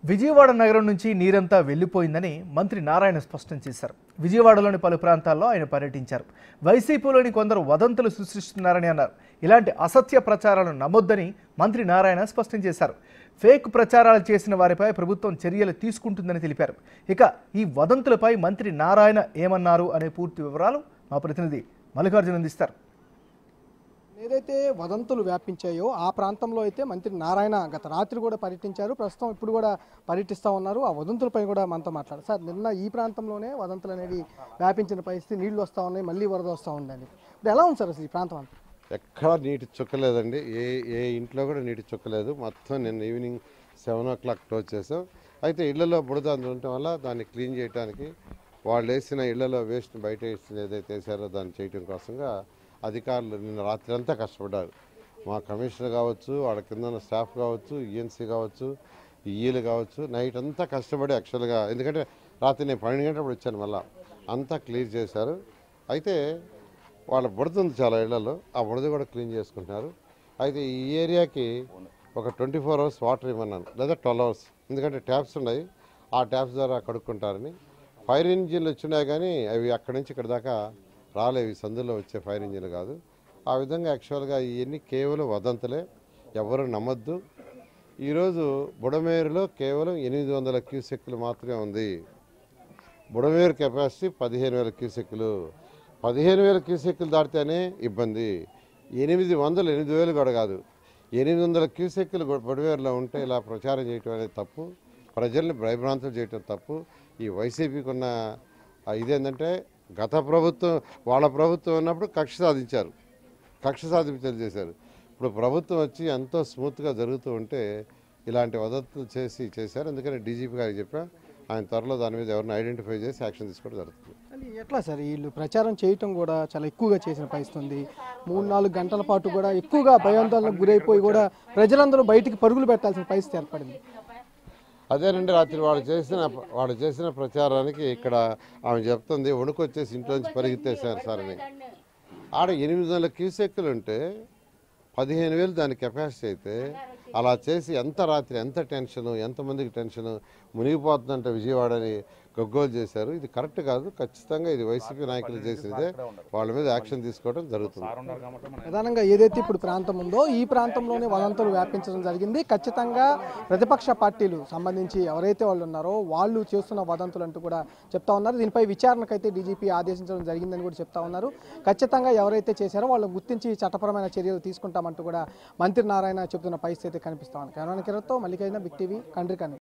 విజయవాడ నగరం నుంచి నీరంతా వెళ్లిపోయిందని మంత్రి నారాయణ స్పష్టం చేశారు. విజయవాడలోని పలు ప్రాంతాల్లో ఆయన పర్యటించారు. వైసీపీలోని కొందరు వదంతులు సృష్టిస్తున్నారని అన్నారు. ఇలాంటి అసత్య ప్రచారాలను నమ్మొద్దని మంత్రి నారాయణ స్పష్టం చేశారు. ఫేక్ ప్రచారాలు చేసిన వారిపై ప్రభుత్వం చర్యలు తీసుకుంటుందని తెలిపారు. ఇక ఈ వదంతులపై మంత్రి నారాయణ ఏమన్నారు అనే పూర్తి వివరాలు మా ప్రతినిధి మల్లికార్జున అందిస్తారు. ఏదైతే వదంతులు వ్యాపించాయో ఆ ప్రాంతంలో అయితే మంత్రి నారాయణ గత రాత్రి కూడా పర్యటించారు. ప్రస్తుతం ఇప్పుడు కూడా పర్యటిస్తూ ఉన్నారు. ఆ వదంతులపై కూడా మనతో మాట్లాడారు. సార్, నిన్న ఈ ప్రాంతంలోనే వదంతులు అనేవి వ్యాపించిన పరిస్థితి, నీళ్లు వస్తూ ఉన్నాయి, మళ్ళీ వరద వస్తూ ఉందండి. ఇప్పుడు ఎలా ఉంది సార్ అసలు ఈ ప్రాంతం అంతా? ఎక్కడ నీటి చుక్కలేదండి. ఏ ఇంట్లో కూడా నీటి చుక్కలేదు. మొత్తం నిన్న ఈవినింగ్ 7 o'clock క్లోజ్ చేసాం. అయితే ఇళ్లలో బుడద ఉండటం వల్ల దాన్ని క్లీన్ చేయడానికి వాళ్ళు వేసిన ఇళ్లలో వేస్ట్ బయట వేసిన ఏదైతే వేసారో దాన్ని చేయడం కోసంగా అధికారులు నిన్న రాత్రి అంతా కష్టపడ్డారు. మా కమిషనర్ కావచ్చు, వాళ్ళ కింద ఉన్న స్టాఫ్ కావచ్చు, ఈఎన్సీ కావచ్చు, ఈఈలు కావచ్చు, నైట్ అంతా కష్టపడి యాక్చువల్గా, ఎందుకంటే రాత్రి నేను 12 గంటలప్పుడు వచ్చాను, మళ్ళీ అంతా క్లియర్ చేశారు. అయితే వాళ్ళ బుడద ఉంది చాలా ఇళ్లలో, ఆ బుడద కూడా క్లీన్ చేసుకుంటున్నారు. అయితే ఈ ఏరియాకి ఒక 24 hours వాటర్ ఇవ్వన్నాను, లేదా 12 hours, ఎందుకంటే ట్యాప్స్ ఉన్నాయి, ఆ ట్యాప్స్ ద్వారా కడుక్కుంటారని. ఫైర్ ఇంజిన్లు వచ్చినాయి కానీ అవి అక్కడి నుంచి ఇక్కడ దాకా రాలేవి, సందులో వచ్చే ఫైర్ ఇంజిన్లు కాదు. ఆ విధంగా యాక్చువల్గా ఇవన్నీ కేవలం వదంతులే, ఎవరు నమ్మద్దు. ఈరోజు బుడమేరులో కేవలం 800 క్యూసెక్కులు మాత్రమే ఉంది. బుడమేరు కెపాసిటీ 15,000 క్యూసెక్కులు. 15,000 క్యూసెక్కులు దాటితేనే ఇబ్బంది. 800 కూడా కాదు, 800 క్యూసెక్కులు బుడమేరులో ఉంటే ఇలా ప్రచారం చేయటం అనేది తప్పు. ప్రజల్ని భయభ్రాంతులు చేయటం తప్పు. ఈ వైసీపీకి ఉన్న ఇదేంటంటే, గత ప్రభుత్వం వాళ్ళ ప్రభుత్వం ఉన్నప్పుడు కక్ష సాధింపులు చేశారు. ఇప్పుడు ప్రభుత్వం వచ్చి ఎంతో స్మూత్గా జరుగుతూ ఉంటే ఇలాంటి వదతులు చేశారు. అందుకని డీజీపీ గారికి చెప్పా, ఆయన త్వరలో దాని మీద ఎవరిని ఐడెంటిఫై చేసి యాక్షన్ తీసుకోవడం జరుగుతుంది. అది ఎట్లా సార్, వీళ్ళు ప్రచారం చేయటం కూడా చాలా ఎక్కువగా చేసిన పరిస్థితి ఉంది. 3-4 గంటల పాటు కూడా ఎక్కువగా భయాందోళనకు గురైపోయి కూడా ప్రజలందరూ బయటికి పరుగులు పెట్టాల్సిన పరిస్థితి ఏర్పడింది. అదేనండి, రాత్రి వాళ్ళు చేసిన ప్రచారానికి ఇక్కడ ఆమె చెప్తుంది, వణుకొచ్చేసి ఇంట్లో నుంచి పరిగెత్తేసారు సార్ అని. ఆడ 800 క్యూసెక్కులు ఉంటే 15,000 దాని కెపాసిటీ అయితే అలా చేసి రాత్రి ఎంత టెన్షను, ఎంతమందికి టెన్షను, మునిగిపోతుందంటే విజయవాడని గగ్గోలు చేశారు. ఇది కరెక్ట్ కాదు. ఖచ్చితంగా ఇది వైసీపీ నాయకులు చేసినదే, వాళ్ళ మీద యాక్షన్ తీసుకోవడం జరుగుతుంది. ప్రధానంగా ఏదైతే ఇప్పుడు ప్రాంతం ఉందో ఈ ప్రాంతంలోనే వదంతులు వ్యాపించడం జరిగింది. ఖచ్చితంగా ప్రతిపక్ష పార్టీలు సంబంధించి ఎవరైతే వాళ్ళు ఉన్నారో వాళ్ళు చేస్తున్న వదంతులు అంటూ కూడా చెప్తా ఉన్నారు. దీనిపై విచారణకైతే డీజీపీ ఆదేశించడం జరిగిందని కూడా చెప్తా ఉన్నారు. ఖచ్చితంగా ఎవరైతే చేశారో వాళ్ళని గుర్తించి చట్టపరమైన చర్యలు తీసుకుంటామంటూ కూడా మంత్రి నారాయణ చెబుతున్న పరిస్థితి కనిపిస్తా ఉంది. కెమెరా కిరణ్తో మల్లికార్జున, బిగ్ టీవీ, కండ్రికని.